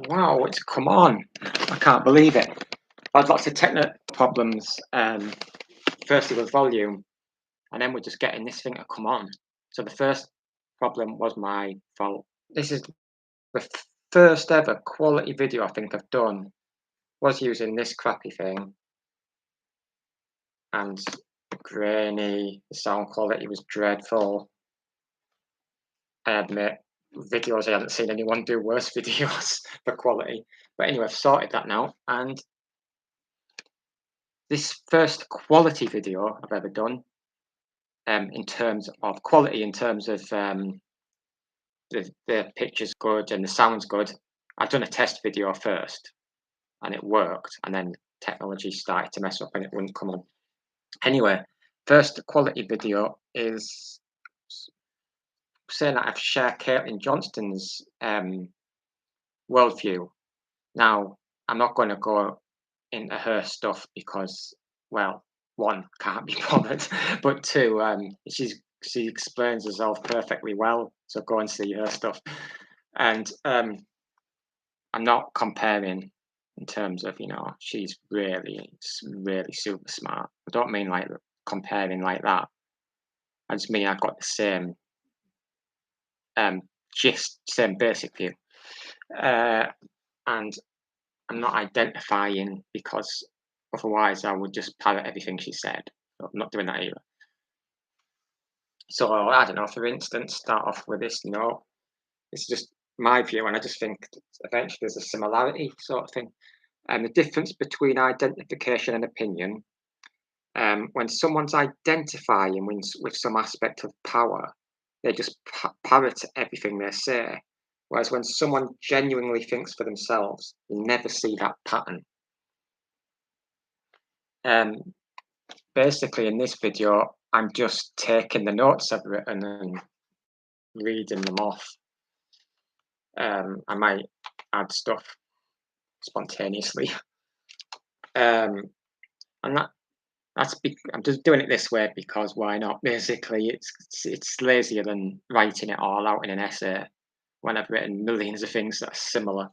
Wow, it's come on. I can't believe it. I had lots of technical problems, firstly with volume, and then we're just getting this thing to come on. So the first problem was my fault. This is the first ever quality video I think I've done, was using this crappy thing, and grainy, the sound quality was dreadful. I admit, videos I haven't seen anyone do worse videos for quality. But anyway, I've sorted that now, and this first quality video I've ever done, in terms of quality, in terms of the picture's good and the sound's good. I've done a test video first, and it worked, and then technology started to mess up, and it wouldn't come on. Anyway, first quality video is saying that I've shared Caitlin Johnstone's worldview. Now, I'm not going to go into her stuff because, well, one, can't be bothered, but two, she explains herself perfectly well. So go and see her stuff. And I'm not comparing in terms of, she's really, really super smart. I don't mean like comparing like that. I just mean I've got the same gist, same basic view. And I'm not identifying, because otherwise I would just parrot everything she said. I'm not doing that either. So I don't know, for instance, start off with this note. It's just my view, and I just think eventually there's a similarity sort of thing. And the difference between identification and opinion, when someone's identifying with some aspect of power, they just parrot everything they say. Whereas when someone genuinely thinks for themselves, you never see that pattern. Basically, in this video, I'm just taking the notes I've written and reading them off. I might add stuff spontaneously, and I'm just doing it this way because why not? Basically, it's lazier than writing it all out in an essay when I've written millions of things that are similar.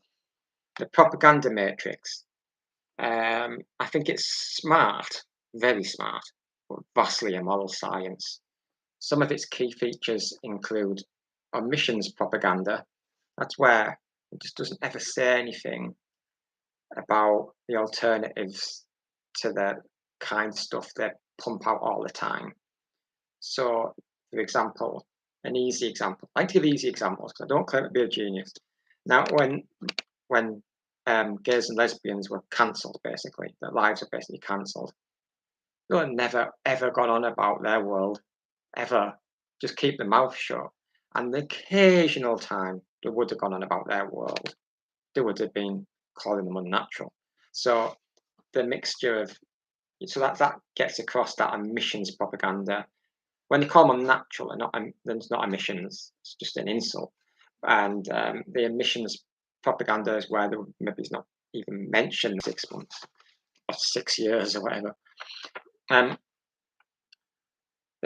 The propaganda matrix. I think it's smart, very smart, but vastly immoral science. Some of its key features include omissions propaganda. That's where it just doesn't ever say anything about the alternatives to the kind of stuff they pump out all the time. So, for example, an easy example. I like to give easy examples because I don't claim to be a genius. Now, when gays and lesbians were cancelled, basically, their lives were basically cancelled, they were never ever gone on about their world, ever. Just keep their mouth shut. And the occasional time they would have gone on about their world, they would have been calling them unnatural. So the mixture of that gets across that emissions propaganda. When they call them unnatural, there's not emissions; it's just an insult. And the emissions propaganda is where maybe it's not even mentioned 6 months or 6 years or whatever. The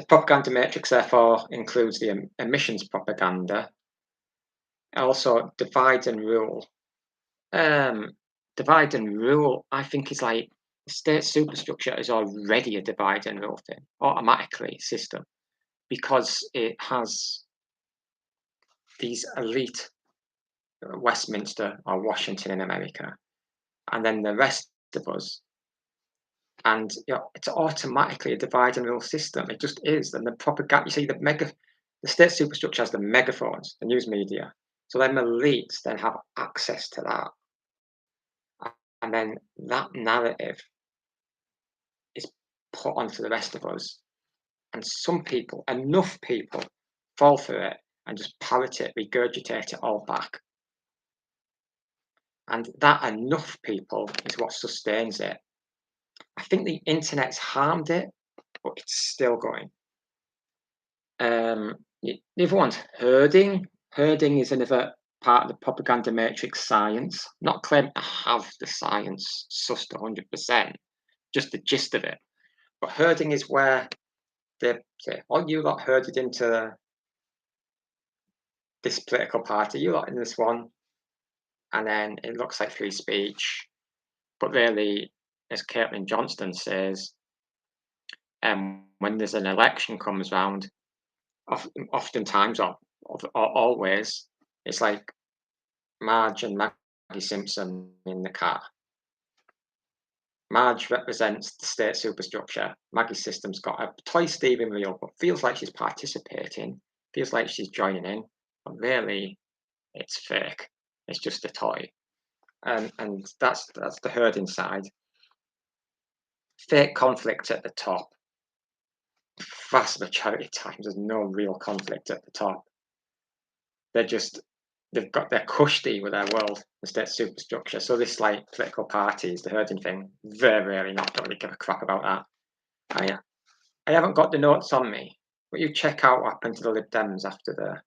propaganda matrix, therefore, includes the emissions propaganda, also divide and rule. Divide and rule, I think, is like the state superstructure is already a divide and rule thing, automatically system, because it has these elite, Westminster or Washington in America, and then the rest of us. And it's automatically a divide and rule system. It just is. And the propaganda, you see, the state superstructure has the megaphones, the news media. So them elites then have access to that. And then that narrative is put onto the rest of us. And some people, enough people, fall for it and just parrot it, regurgitate it all back. And that enough people is what sustains it. I think the internet's harmed it, but it's still going. The other one's herding. Herding is another part of the propaganda matrix science. Not claiming to have the science sussed 100%, just the gist of it. But herding is where they say, "Oh, you lot herded into this political party. You lot in this one. and then it looks like free speech, but really, as Caitlin Johnstone says, when there's an election comes round, oftentimes or always, it's like Marge and Maggie Simpson in the car. Marge represents the state superstructure. Maggie's system's got a toy steering wheel, but feels like she's participating, feels like she's joining in, but really, it's fake. It's just a toy, and that's the herd inside. Fake conflict at the top. Vast majority of times, there's no real conflict at the top. They're just they've got their cushy with their world, the state superstructure. So this like political parties, the herding thing, very rarely not don't really give a crap about that. I haven't got the notes on me, but you check out what happened to the Lib Dems after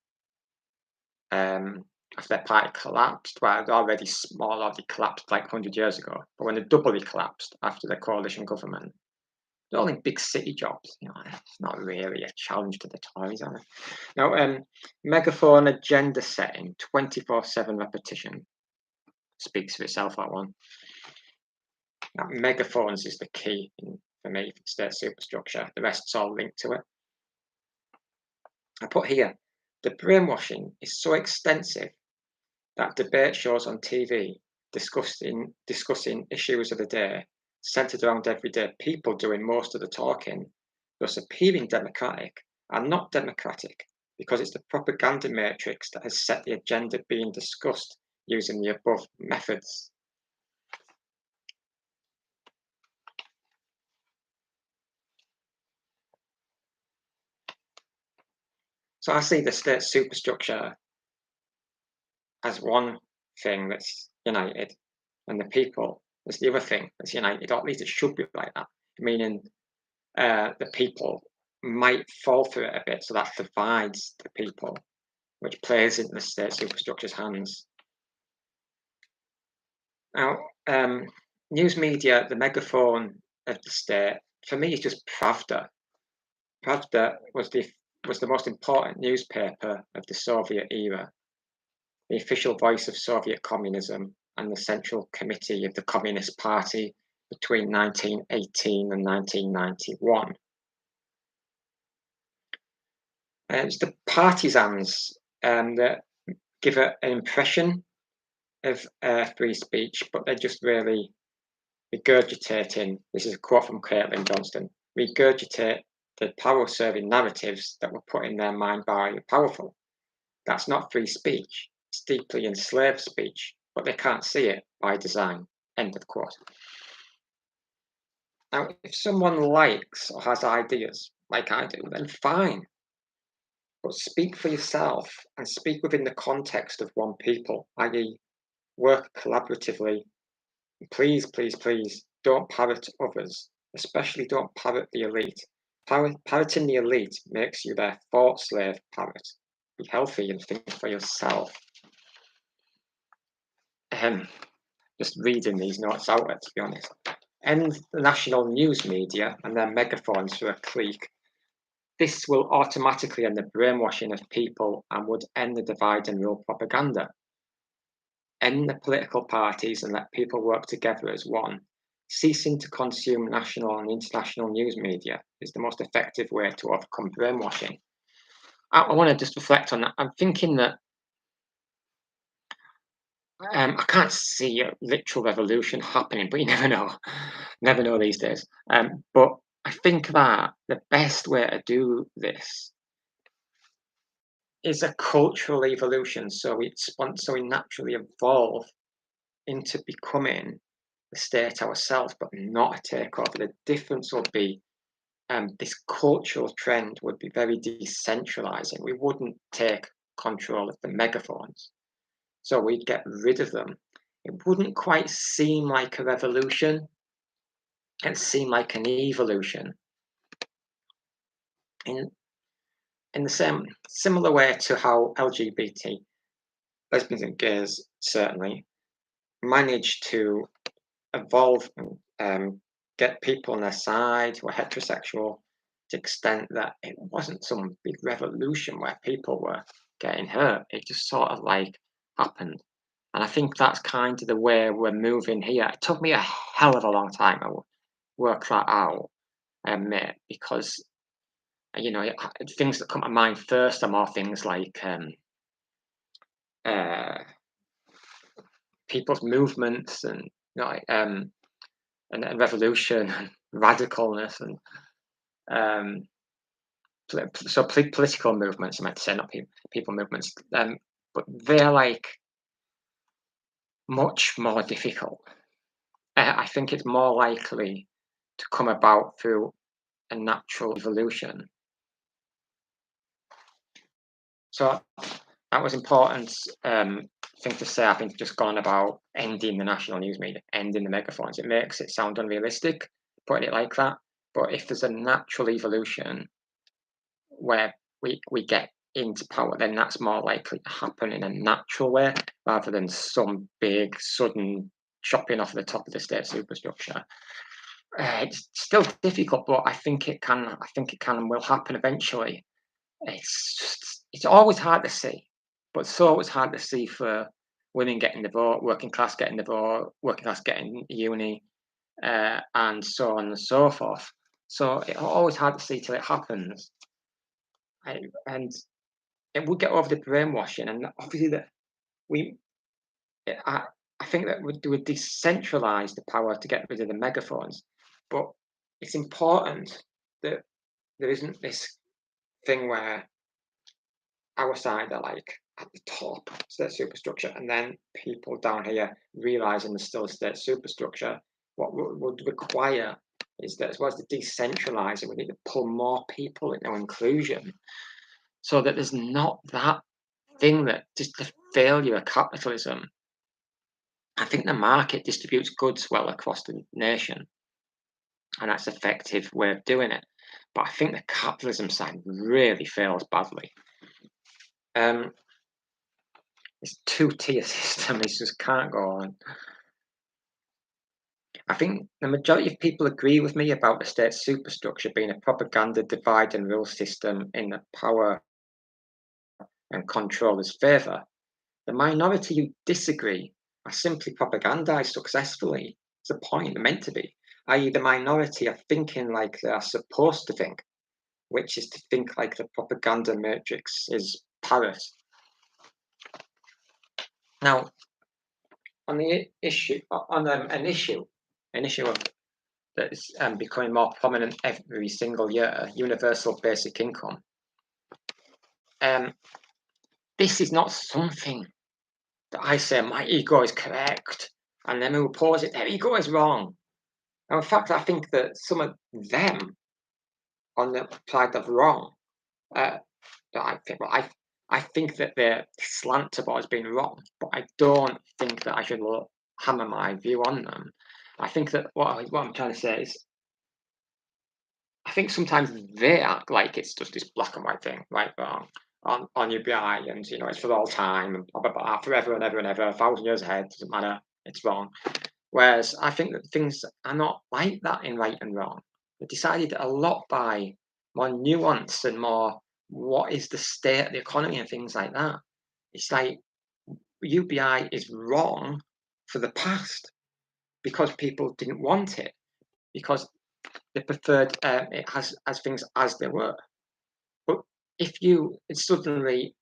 their party collapsed. Well, they're already small, already collapsed like 100 years ago. But when they doubly collapsed after the coalition government, they're all in big city jobs. It's not really a challenge to the Tories, are they? Now, megaphone agenda setting, 24/7 repetition. Speaks for itself, that one. Now, megaphones is the key for me for state superstructure. The rest's all linked to it. I put here, the brainwashing is so extensive that debate shows on TV discussing issues of the day centered around everyday people doing most of the talking, thus appearing democratic, are not democratic because it's the propaganda matrix that has set the agenda being discussed using the above methods. So I see the state superstructure as one thing that's united, and the people is the other thing that's united, or at least it should be like that, meaning the people might fall through it a bit, so that divides the people, which plays into the state superstructure's hands. Now, news media, the megaphone of the state, for me, is just Pravda. Pravda was the most important newspaper of the Soviet era, the official voice of Soviet communism and the central committee of the Communist Party between 1918 and 1991. It's the partisans that give an impression of free speech, but they're just really regurgitating. This is a quote from Caitlin Johnstone. Regurgitate the power-serving narratives that were put in their mind by the powerful. That's not free speech. It's deeply enslaved speech, but they can't see it by design. End of quote. Now, if someone likes or has ideas, like I do, then fine. But speak for yourself and speak within the context of one people, i.e., work collaboratively. Please, please, please don't parrot others, especially don't parrot the elite. Parroting the elite makes you their thought slave parrot. Be healthy and think for yourself. Just reading these notes out, to be honest. End the national news media and their megaphones for a clique. This will automatically end the brainwashing of people and would end the divide and rule propaganda. End the political parties and let people work together as one. Ceasing to consume national and international news media is the most effective way to overcome brainwashing. I want to just reflect on that. I'm thinking that I can't see a literal revolution happening, but you never know. Never know these days. But I think that the best way to do this is a cultural evolution. So we naturally evolve into becoming the state ourselves, but not a takeover. The difference will be this cultural trend would be very decentralizing. We wouldn't take control of the megaphones. So we'd get rid of them. It wouldn't quite seem like a revolution. It'd seem like an evolution. In the same similar way to how LGBT, lesbians and gays certainly, managed to evolve and get people on their side who are heterosexual to the extent that it wasn't some big revolution where people were getting hurt. It just sort of like happened. And I think that's kind of the way we're moving here. It took me a hell of a long time to work that out, I admit, because things that come to mind first are more things like uh, people's movements and and revolution and radicalness and um, political movements. I meant to say, not people movements, but they're like much more difficult. I think it's more likely to come about through a natural evolution. So that was important thing to say. I think just gone about ending the national news media, ending the megaphones. It makes it sound unrealistic, putting it like that. But if there's a natural evolution where we get into power, then that's more likely to happen in a natural way rather than some big sudden chopping off the top of the state superstructure. It's still difficult, but I think it can. I think it can and will happen eventually. It's always hard to see, but it's always hard to see for women getting the vote, working class getting the vote, working class getting uni, and so on and so forth. So it's always hard to see till it happens. And it would get over the brainwashing, and obviously that we, I, I think that would decentralize the power to get rid of the megaphones, but it's important that there isn't this thing where our side are like at the top state superstructure, and then people down here realizing there's still a state superstructure. What would require is that as well as the decentralizing, we need to pull more people into inclusion, so that there's not that thing that just the failure of capitalism. I think the market distributes goods well across the nation, and that's an effective way of doing it. But I think the capitalism side really fails badly. Um, It's two-tier system. It just can't go on. I think the majority of people agree with me about the state superstructure being a propaganda divide and rule system in the power and controller's favour. The minority who disagree are simply propagandised successfully. It's the point, they're meant to be. I.e., the minority are thinking like they are supposed to think, which is to think like the propaganda matrix is Paris. Now, on the issue, on an issue of that is becoming more prominent every single year, universal basic income. This is not something that I say my ego is correct, and then who oppose it, their ego is wrong. And in fact, I think that some of them on the side of wrong, uh, I think that their slant about has been wrong, but I don't think that I should hammer my view on them. I think that what I'm trying to say is I think sometimes they act like it's just this black and white thing, right, wrong, on UBI, and it's for all time and blah blah blah, forever and ever and ever, 1,000 years ahead, doesn't matter, it's wrong. Whereas I think that things are not like that in right and wrong. They're decided a lot by more nuance and more what is the state of the economy and things like that. It's like UBI is wrong for the past because people didn't want it because they preferred it as things as they were. But if you suddenly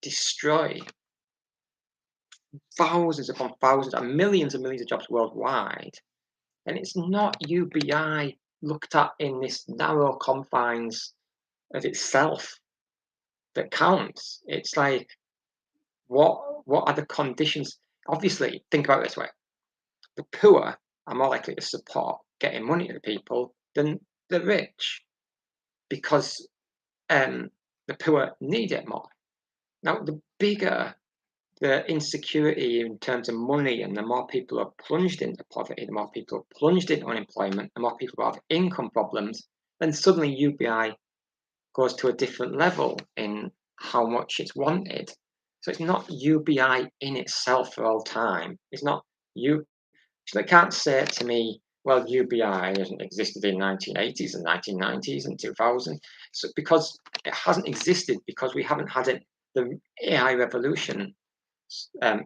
destroy thousands upon thousands and millions of jobs worldwide, then it's not UBI looked at in this narrow confines of itself that counts. It's like what are the conditions? Obviously, think about it this way: the poor are more likely to support getting money to the people than the rich because the poor need it more. Now, the bigger the insecurity in terms of money and the more people are plunged into poverty, the more people are plunged into unemployment, the more people have income problems, then suddenly UBI goes to a different level in how much it's wanted. So it's not UBI in itself for all time. It's not you. So they can't say to me, well, UBI hasn't existed in 1980s and 1990s and 2000. So because it hasn't existed because we haven't had it, the AI revolution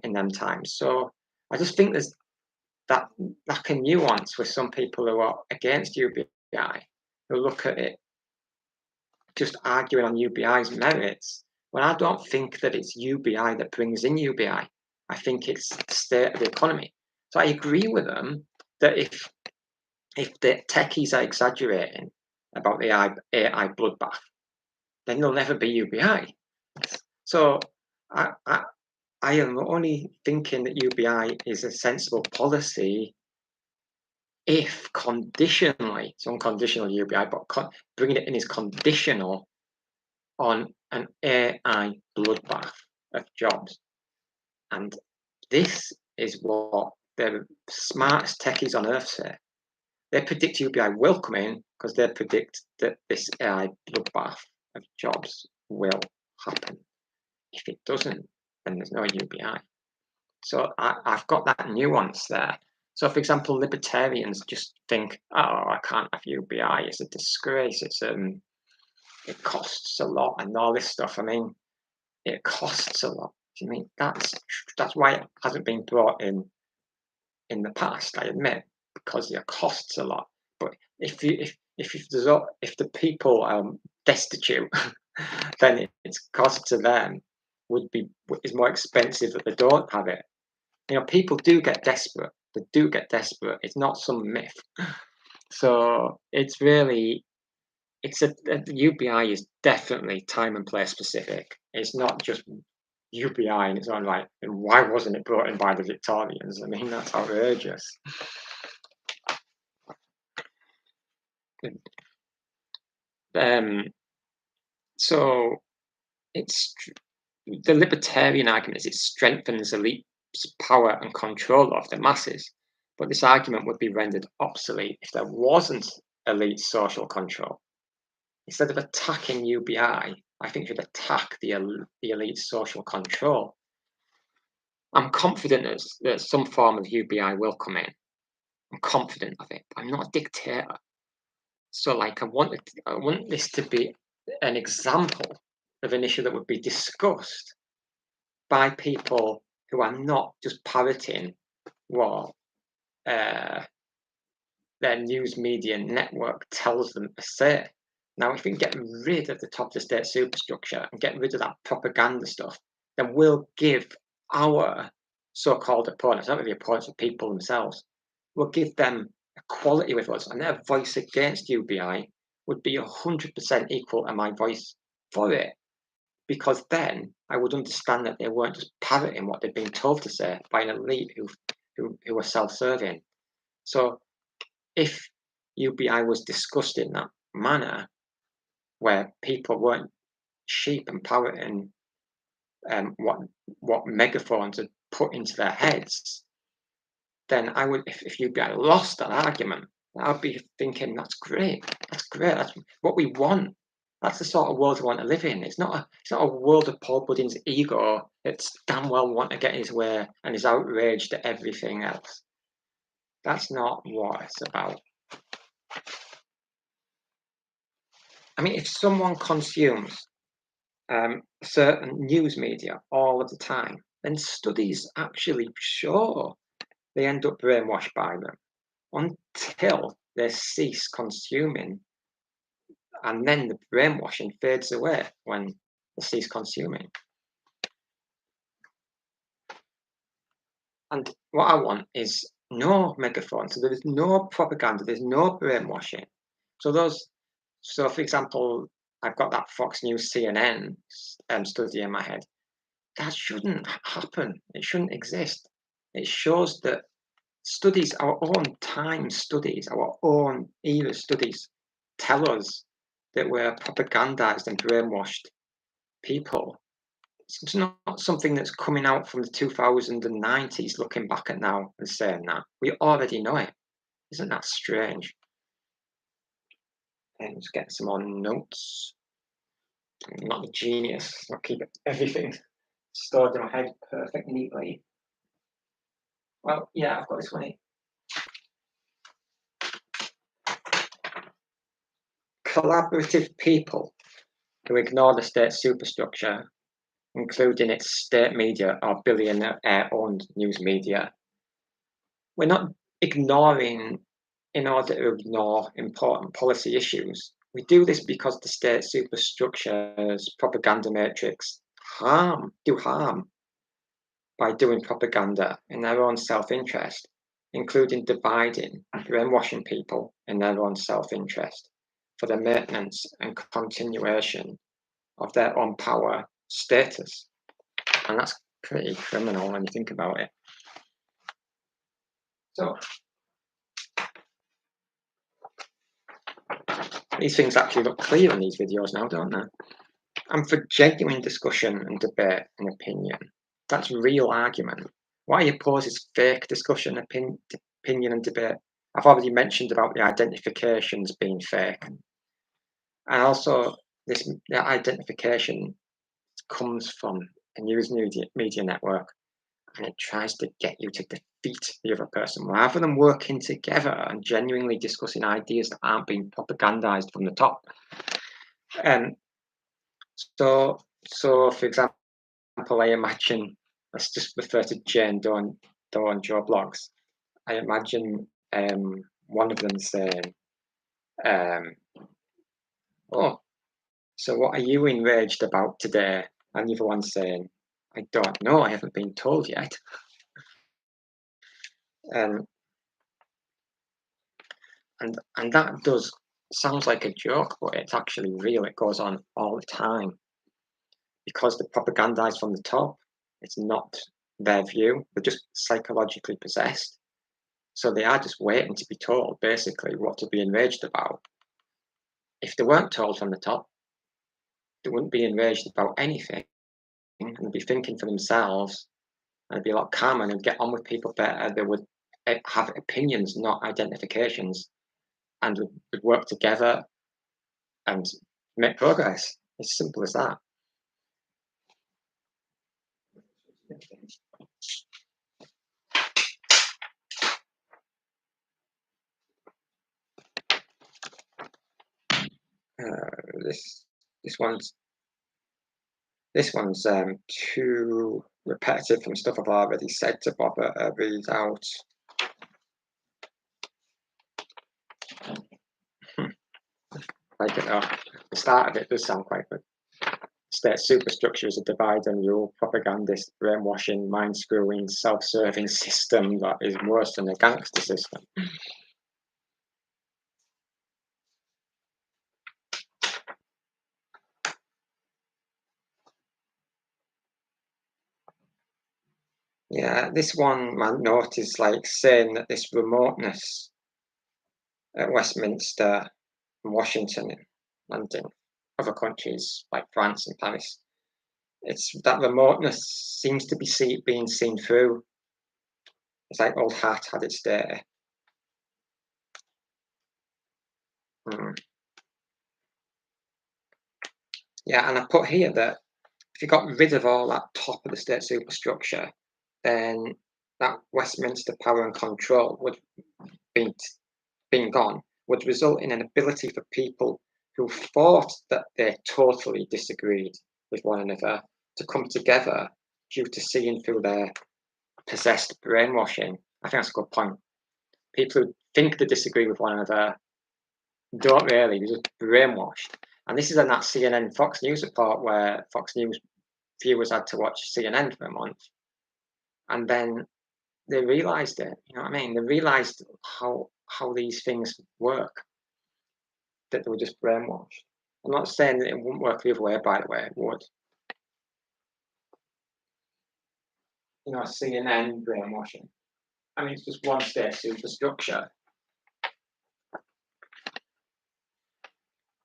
in them times. So I just think there's that lack of nuance with some people who are against UBI, who look at it just arguing on UBI's merits, when I don't think that it's UBI that brings in UBI. I think it's the state of the economy. So I agree with them that if the techies are exaggerating about the AI bloodbath, then there'll never be UBI. So I I am only thinking that UBI is a sensible policy if conditionally, it's unconditional UBI, but bringing it in is conditional on an AI bloodbath of jobs. And this is what the smartest techies on earth say. They predict UBI will come in because they predict that this AI bloodbath of jobs will happen. If it doesn't, then there's no UBI. So I've got that nuance there. So, for example, libertarians just think, "Oh, I can't have UBI. It's a disgrace. It costs a lot and all this stuff." I mean, it costs a lot. I mean, that's why it hasn't been brought in the past. I admit, because it costs a lot. But if the people are destitute, then its cost to them is more expensive that they don't have it. You know, people do get desperate. They do get desperate. It's not some myth. So the UBI is definitely time and place specific. It's not just UBI in its own right. And why wasn't it brought in by the Victorians? I mean, that's outrageous. Um, so it's the libertarian argument is it strengthens elite power and control of the masses. But this argument would be rendered obsolete if there wasn't elite social control. Instead of attacking UBI, I think you'd attack the elite social control. I'm confident that some form of UBI will come in. I'm confident of it. I'm not a dictator. So, like, I want this to be an example of an issue that would be discussed by people who are not just parroting what uh, their news media network tells them to say. Now, if we can get rid of the top of the state superstructure and get rid of that propaganda stuff, then we'll give our so-called opponents, not really opponents, but people themselves, we'll give them equality with us, and their voice against UBI would be 100% equal to my voice for it. Because then I would understand that they weren't just parroting what they've been told to say by an elite who are self-serving. So if UBI was discussed in that manner, where people weren't sheep and parroting what megaphones had put into their heads, then I would, if UBI lost that argument, I'd be thinking that's great, that's what we want. That's the sort of world we want to live in. It's not a world of Paul Budding's ego that's damn well want to get his way and is outraged at everything else. That's not what it's about. I mean, if someone consumes certain news media all of the time, then studies actually show they end up brainwashed by them until they cease consuming, and then the brainwashing fades away when they cease consuming. And what I want is no megaphone, so there is no propaganda, there's no brainwashing. So for example, I've got that Fox News CNN study in my head. That shouldn't happen. It shouldn't exist. It shows that studies, our own time studies, our own era studies, tell us that we're propagandized and brainwashed people. It's not something that's coming out from the 2090s, looking back at now and saying that. We already know it. Isn't that strange? And let's get some more notes. I'm not a genius. I'll keep everything stored in my head perfect neatly. Well, yeah, I've got this one here. Collaborative people who ignore the state superstructure including its state media or billionaire-owned news media. We're not ignoring in order to ignore important policy issues. We do this because the state superstructure's propaganda matrix do harm by doing propaganda in their own self-interest, including dividing, brainwashing people in their own self-interest for the maintenance and continuation of their own power status. And that's pretty criminal when you think about it. So these things actually look clear in these videos now, don't they? And for genuine discussion and debate and opinion, that's real argument. What I oppose is fake discussion, opinion and debate. I've already mentioned about the identifications being fake. And also, the identification comes from a news media network, and it tries to get you to defeat the other person rather than working together and genuinely discussing ideas that aren't being propagandized from the top. So for example, I imagine, let's just refer to Jane Doe and Joe blogs. I imagine one of them saying, "Oh, so what are you enraged about today?" And the other one saying, "I don't know, I haven't been told yet." And that sounds like a joke, but it's actually real. It goes on all the time because they're propagandized from the top. It's not their view. They're just psychologically possessed. So they are just waiting to be told, basically, what to be enraged about. If they weren't told from the top, they wouldn't be enraged about anything, and they'd be thinking for themselves, and it'd be a lot calmer, and they'd get on with people better. They would have opinions, not identifications, and would work together and make progress. As simple as that. This one's too repetitive from stuff I've already said to bother read out. Like the start of it does sound quite good. State superstructure is a divide and rule, propagandist, brainwashing, mind screwing, self-serving system that is worse than a gangster system. Yeah, this one my note is like saying that this remoteness at Westminster and Washington and in other countries like France and Paris, it's that remoteness seems to be being seen through. It's like old hat had its day. Yeah, and I put here that if you got rid of all that top of the state superstructure, then that Westminster power and control would be being gone would result in an ability for people who thought that they totally disagreed with one another to come together due to seeing through their possessed brainwashing. I think that's a good point. People who think they disagree with one another don't really, they're just brainwashed. And this is in that CNN Fox News report where Fox News viewers had to watch CNN for a month. And then they realised it, you know what I mean? They realised how these things work, that they were just brainwashed. I'm not saying that it wouldn't work the other way, by the way, it would. You know, CNN brainwashing. I mean, it's just one state superstructure.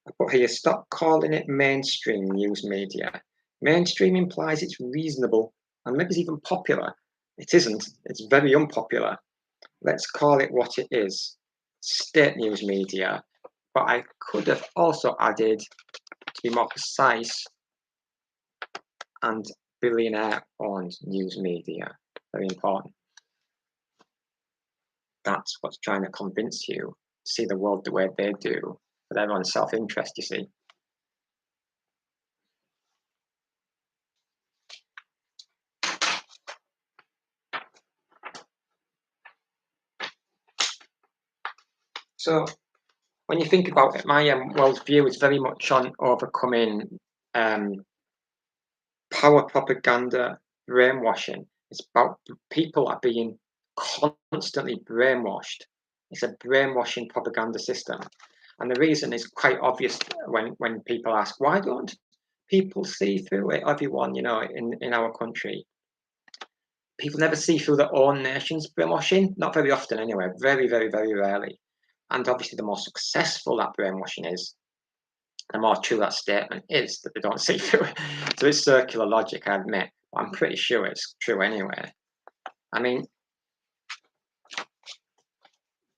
I put here, stop calling it mainstream news media. Mainstream implies it's reasonable and maybe it's even popular. It isn't, it's very unpopular. Let's call it what it is, state news media. But I could have also added, to be more precise, and billionaire-owned news media. Very important. That's what's trying to convince you to see the world the way they do, for their own self-interest, you see. So when you think about it, my worldview is very much on overcoming um, power propaganda, brainwashing. It's about people are being constantly brainwashed. It's a brainwashing propaganda system. And the reason is quite obvious when people ask, why don't people see through it? Everyone, in our country, people never see through their own nation's brainwashing. Not very often, anyway. Very, very, very rarely. And obviously, the more successful that brainwashing is, the more true that statement is that they don't see through it. So it's circular logic, I admit. But I'm pretty sure it's true anyway. I mean,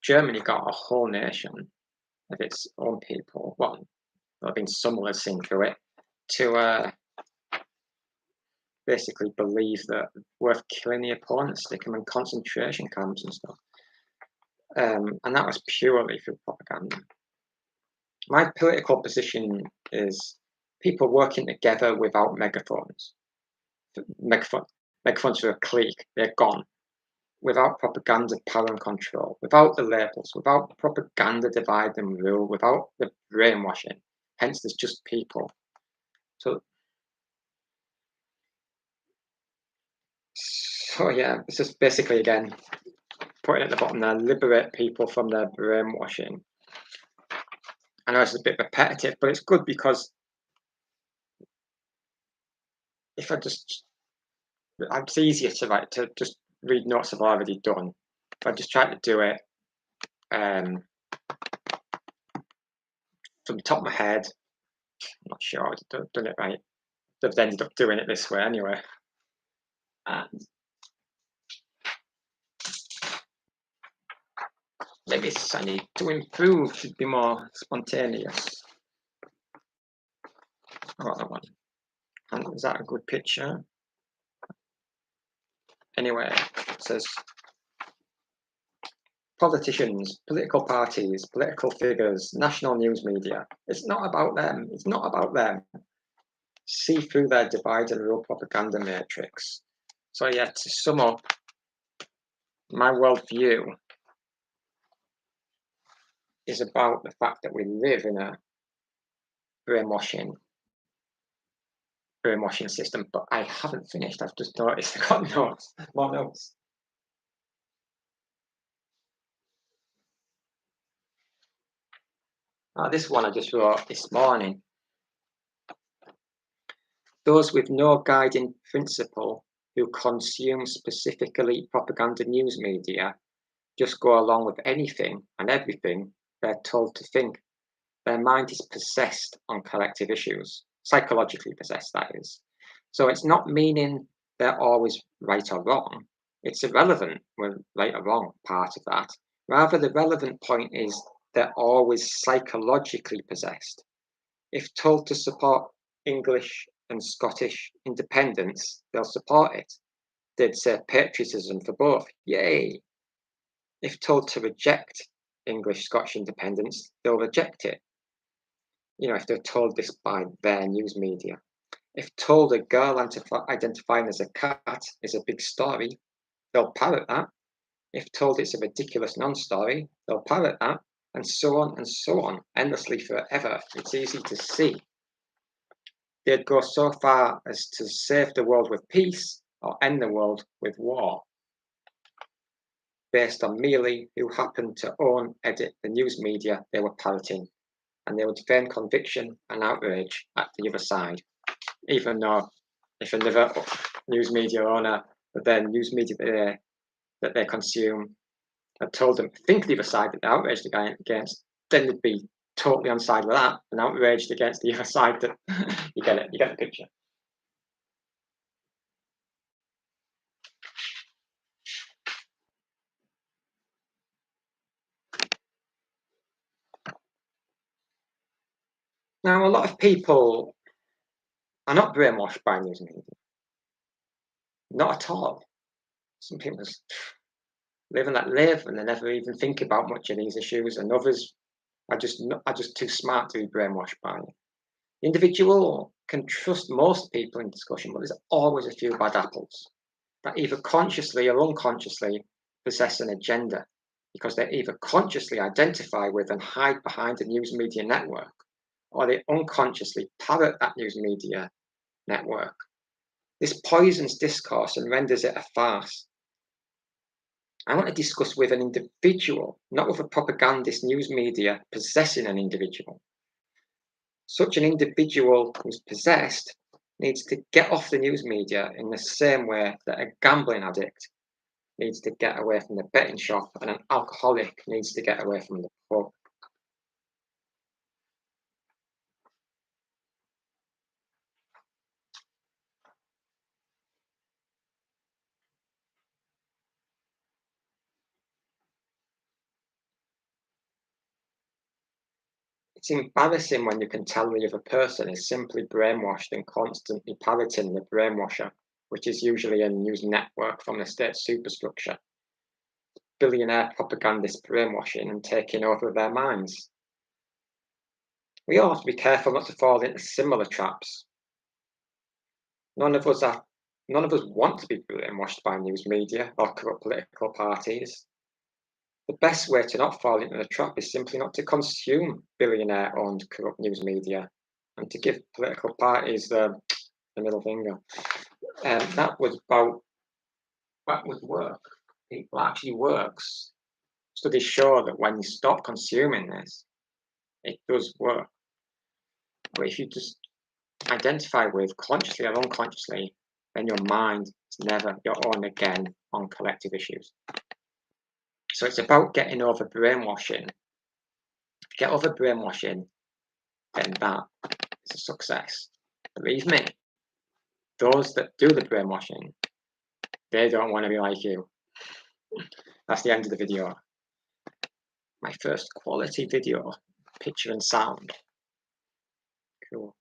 Germany got a whole nation of its own people. Well, there have been some that have seen through it to basically believe that worth killing the opponent, stick them in concentration camps and stuff. And that was purely through propaganda. My political position is people working together without megaphones. Megaphones are a clique, they're gone. Without propaganda power and control, without the labels, without propaganda divide and rule, without the brainwashing. Hence, there's just people. So yeah, it's just basically again putting at the bottom there, liberate people from their brainwashing. I know it's a bit repetitive, but it's good because if it's easier to just read notes I've already done. If I just try to do it from the top of my head, I'm not sure I've done it right. I've ended up doing it this way anyway. And maybe I need to improve, should be more spontaneous. Oh, that one. And is that a good picture? Anyway, it says politicians, political parties, political figures, national news media. It's not about them. It's not about them. See through their divide and rule propaganda matrix. So yeah, to sum up, my worldview is about the fact that we live in a brainwashing system. But I haven't finished. I've just noticed I've got notes, more notes. This one I just wrote this morning. Those with no guiding principle who consume specifically propaganda news media just go along with anything and everything they're told to think. Their mind is possessed on collective issues, psychologically possessed, that is. So it's not meaning they're always right or wrong. It's irrelevant when right or wrong part of that. Rather, the relevant point is they're always psychologically possessed. If told to support English and Scottish independence, they'll support it. They'd say patriotism for both. Yay! If told to reject English Scottish independence, they'll reject it. If they're told this by their news media. If told a girl identifying as a cat is a big story, they'll parrot that. If told it's a ridiculous non-story, they'll parrot that, and so on, endlessly forever. It's easy to see. They'd go so far as to save the world with peace or end the world with war, based on merely who happened to own, edit the news media they were parroting, and they would feign conviction and outrage at the other side, even though if another news media owner, but then news media that they consume, had told them to think the other side that they're outraged against, then they'd be totally on side with that and outraged against the other side. That you get it, you get the picture. Now, a lot of people are not brainwashed by news media. Not at all. Some people just live and let live, and they never even think about much of these issues. And others are just too smart to be brainwashed by it. The individual can trust most people in discussion, but there's always a few bad apples that either consciously or unconsciously possess an agenda. because they either consciously identify with and hide behind the news media network, or they unconsciously parrot that news media network. This poisons discourse and renders it a farce. I want to discuss with an individual, not with a propagandist news media possessing an individual. Such an individual who's possessed needs to get off the news media in the same way that a gambling addict needs to get away from the betting shop and an alcoholic needs to get away from the pub. It's embarrassing when you can tell the other person is simply brainwashed and constantly parroting the brainwasher, which is usually a news network from the state superstructure. Billionaire propagandist brainwashing and taking over their minds. We all have to be careful not to fall into similar traps. None of us want to be brainwashed by news media or corrupt political parties. The best way to not fall into the trap is simply not to consume billionaire-owned corrupt news media and to give political parties the middle finger. That would work. It actually works. Studies show that when you stop consuming this, it does work. But if you just identify with, consciously or unconsciously, then your mind is never your own again on collective issues. So it's about getting over brainwashing. Get over brainwashing, then that is a success. Believe me, those that do the brainwashing, they don't want to be like you. That's the end of the video. My first quality video, picture and sound. Cool.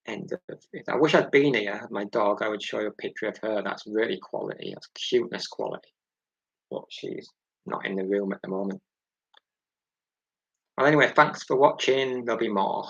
End of it. I wish I'd been here, my dog, I would show you a picture of her. That's really quality, that's cuteness quality. But she's not in the room at the moment. Well, anyway, thanks for watching. There'll be more.